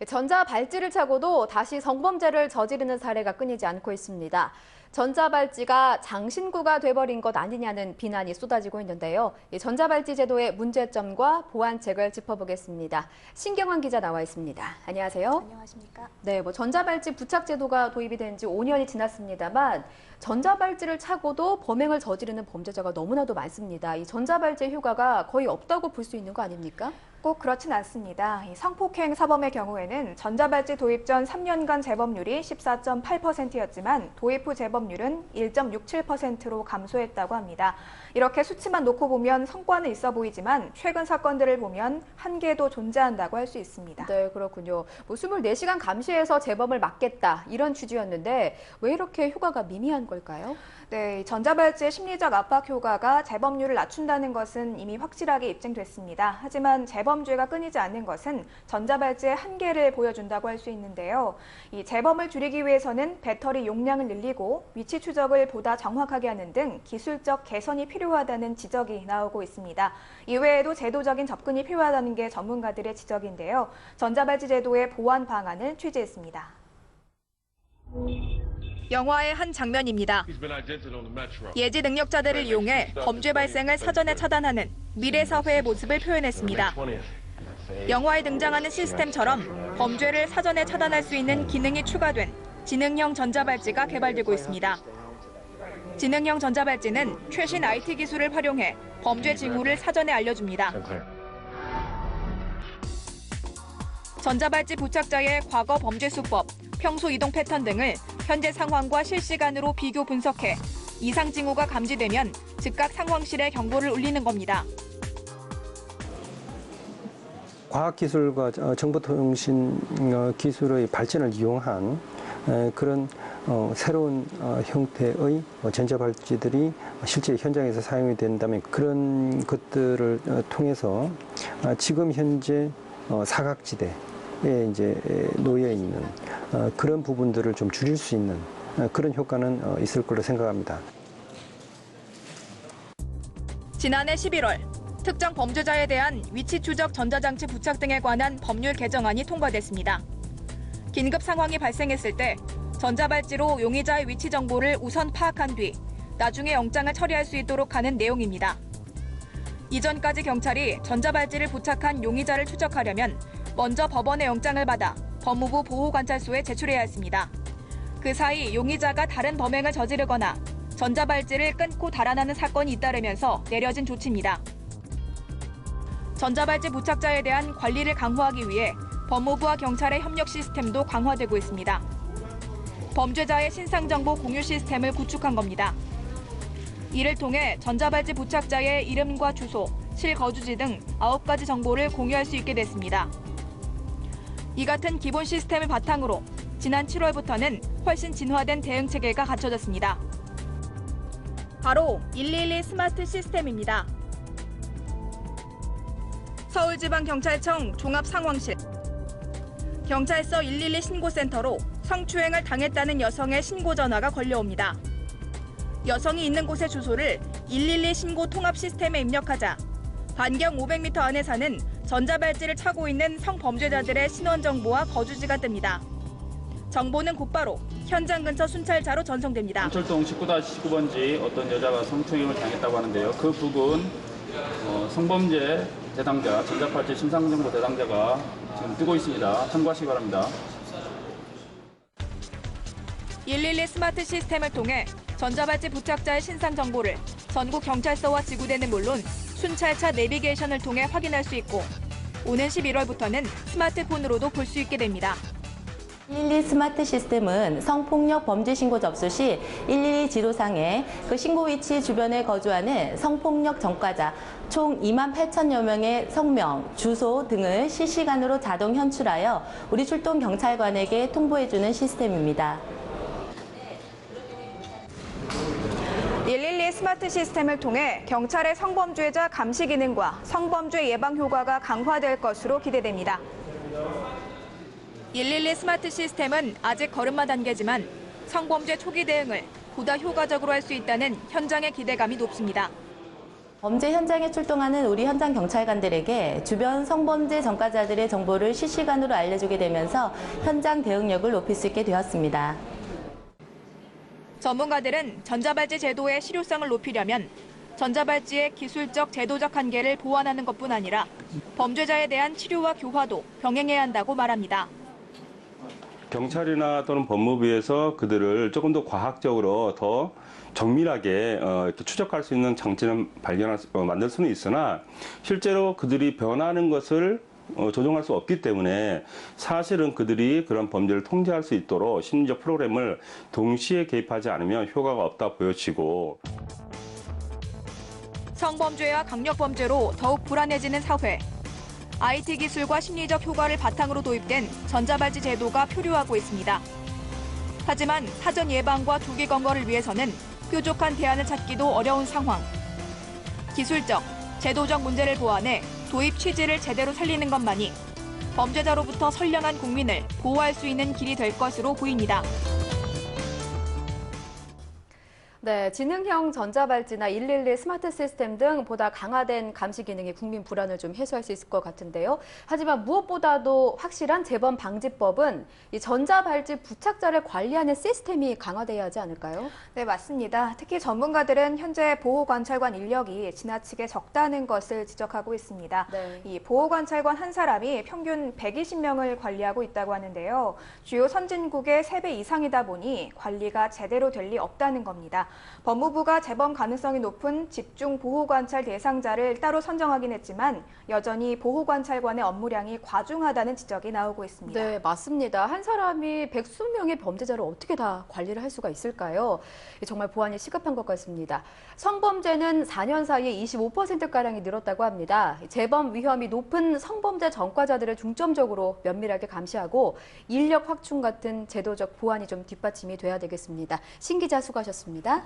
전자발찌를 차고도 다시 성범죄를 저지르는 사례가 끊이지 않고 있습니다. 전자발찌가 장신구가 돼버린 것 아니냐는 비난이 쏟아지고 있는데요. 이 전자발찌 제도의 문제점과 보완책을 짚어보겠습니다. 신경환 기자 나와 있습니다. 안녕하세요. 안녕하십니까? 네, 전자발찌 부착 제도가 도입이 된 지 5년이 지났습니다만 전자발찌를 차고도 범행을 저지르는 범죄자가 너무나도 많습니다. 이 전자발찌의 효과가 거의 없다고 볼 수 있는 거 아닙니까? 꼭 그렇진 않습니다. 이 성폭행 사범의 경우에는 전자발찌 도입 전 3년간 재범률이 14.8%였지만 도입 후 재범률은 1.67%로 감소했다고 합니다. 이렇게 수치만 놓고 보면 성과는 있어 보이지만 최근 사건들을 보면 한계도 존재한다고 할 수 있습니다. 네, 그렇군요. 24시간 감시해서 재범을 막겠다 이런 취지였는데 왜 이렇게 효과가 미미한 걸까요? 네, 전자발찌의 심리적 압박 효과가 재범률을 낮춘다는 것은 이미 확실하게 입증됐습니다. 하지만 재범죄가 끊이지 않는 것은 전자발찌의 한계를 보여준다고 할 수 있는데요. 이 재범을 줄이기 위해서는 배터리 용량을 늘리고 위치 추적을 보다 정확하게 하는 등 기술적 개선이 필요하다는 지적이 나오고 있습니다. 이외에도 제도적인 접근이 필요하다는 게 전문가들의 지적인데요. 전자발찌 제도의 보완 방안을 취재했습니다. 영화의 한 장면입니다. 예지 능력자들을 이용해 범죄 발생을 사전에 차단하는 미래 사회의 모습을 표현했습니다. 영화에 등장하는 시스템처럼 범죄를 사전에 차단할 수 있는 기능이 추가된 지능형 전자발찌가 개발되고 있습니다. 지능형 전자발찌는 최신 IT 기술을 활용해 범죄 징후를 사전에 알려줍니다. 전자발찌 부착자의 과거 범죄 수법, 평소 이동 패턴 등을 현재 상황과 실시간으로 비교 분석해 이상 징후가 감지되면 즉각 상황실에 경보를 울리는 겁니다. 과학기술과 정보통신 기술의 발전을 이용한 그런 새로운 형태의 전자발찌들이 실제 현장에서 사용이 된다면 그런 것들을 통해서 지금 현재 사각지대에 이제 놓여 있는 그런 부분들을 좀 줄일 수 있는 그런 효과는 있을 걸로 생각합니다. 지난해 11월 특정 범죄자에 대한 위치 추적 전자장치 부착 등에 관한 법률 개정안이 통과됐습니다. 긴급 상황이 발생했을 때 전자발찌로 용의자의 위치 정보를 우선 파악한 뒤 나중에 영장을 처리할 수 있도록 하는 내용입니다. 이전까지 경찰이 전자발찌를 부착한 용의자를 추적하려면 먼저 법원의 영장을 받아 법무부 보호관찰소에 제출해야 했습니다. 그 사이 용의자가 다른 범행을 저지르거나 전자발찌를 끊고 달아나는 사건이 잇따르면서 내려진 조치입니다. 전자발찌 부착자에 대한 관리를 강화하기 위해 법무부와 경찰의 협력 시스템도 강화되고 있습니다. 범죄자의 신상정보 공유 시스템을 구축한 겁니다. 이를 통해 전자발찌 부착자의 이름과 주소, 실거주지 등 9가지 정보를 공유할 수 있게 됐습니다. 이 같은 기본 시스템을 바탕으로 지난 7월부터는 훨씬 진화된 대응 체계가 갖춰졌습니다. 바로 112 스마트 시스템입니다. 서울지방경찰청 종합상황실, 경찰서 112 신고센터로 성추행을 당했다는 여성의 신고 전화가 걸려옵니다. 여성이 있는 곳의 주소를 112 신고 통합 시스템에 입력하자 반경 500m 안에 사는 전자발찌를 차고 있는 성범죄자들의 신원 정보와 거주지가 뜹니다. 정보는 곧바로 현장 근처 순찰차로 전송됩니다. 경찰동 19-19번지 어떤 여자가 성추행을 당했다고 하는데요. 그 부근 성범죄 대상자, 전자발찌 신상정보 대상자가 지금 뜨고 있습니다. 참고하시기 바랍니다. 112 스마트 시스템을 통해 전자발찌 부착자의 신상 정보를 전국 경찰서와 지구대는 물론 순찰차 내비게이션을 통해 확인할 수 있고 오는 11월부터는 스마트폰으로도 볼 수 있게 됩니다. 112 스마트 시스템은 성폭력 범죄 신고 접수 시 112 지도상에 그 신고 위치 주변에 거주하는 성폭력 전과자 총 28,000여 명의 성명, 주소 등을 실시간으로 자동 현출하여 우리 출동 경찰관에게 통보해주는 시스템입니다. 112 스마트 시스템을 통해 경찰의 성범죄자 감시 기능과 성범죄 예방 효과가 강화될 것으로 기대됩니다. 112 스마트 시스템은 아직 걸음마 단계지만 성범죄 초기 대응을 보다 효과적으로 할 수 있다는 현장의 기대감이 높습니다. 범죄 현장에 출동하는 우리 현장 경찰관들에게 주변 성범죄 전과자들의 정보를 실시간으로 알려주게 되면서 현장 대응력을 높일 수 있게 되었습니다. 전문가들은 전자발찌 제도의 실효성을 높이려면 전자발찌의 기술적, 제도적 한계를 보완하는 것뿐 아니라 범죄자에 대한 치료와 교화도 병행해야 한다고 말합니다. 경찰이나 또는 법무부에서 그들을 조금 더 과학적으로 더 정밀하게 이렇게 추적할 수 있는 장치는 만들 수는 있으나 실제로 그들이 변하는 것을 조정할 수 없기 때문에 사실은 그들이 그런 범죄를 통제할 수 있도록 심리적 프로그램을 동시에 개입하지 않으면 효과가 없다 보여지고 성범죄와 강력범죄로 더욱 불안해지는 사회. IT 기술과 심리적 효과를 바탕으로 도입된 전자발찌 제도가 표류하고 있습니다. 하지만 사전 예방과 조기 검거를 위해서는 뾰족한 대안을 찾기도 어려운 상황. 기술적, 제도적 문제를 보완해 도입 취지를 제대로 살리는 것만이 범죄자로부터 선량한 국민을 보호할 수 있는 길이 될 것으로 보입니다. 네, 지능형 전자발찌나 112 스마트 시스템 등 보다 강화된 감시 기능이 국민 불안을 좀 해소할 수 있을 것 같은데요. 하지만 무엇보다도 확실한 재범 방지법은 이 전자발찌 부착자를 관리하는 시스템이 강화돼야 하지 않을까요? 네, 맞습니다. 특히 전문가들은 현재 보호관찰관 인력이 지나치게 적다는 것을 지적하고 있습니다. 네. 이 보호관찰관 한 사람이 평균 120명을 관리하고 있다고 하는데요. 주요 선진국의 3배 이상이다 보니 관리가 제대로 될 리 없다는 겁니다. 법무부가 재범 가능성이 높은 집중 보호관찰 대상자를 따로 선정하긴 했지만 여전히 보호관찰관의 업무량이 과중하다는 지적이 나오고 있습니다. 네, 맞습니다. 한 사람이 120명의 범죄자를 어떻게 다 관리를 할 수가 있을까요? 정말 보완이 시급한 것 같습니다. 성범죄는 4년 사이에 25%가량이 늘었다고 합니다. 재범 위험이 높은 성범죄 전과자들을 중점적으로 면밀하게 감시하고 인력 확충 같은 제도적 보완이 좀 뒷받침이 돼야 되겠습니다. 신 기자 수고하셨습니다.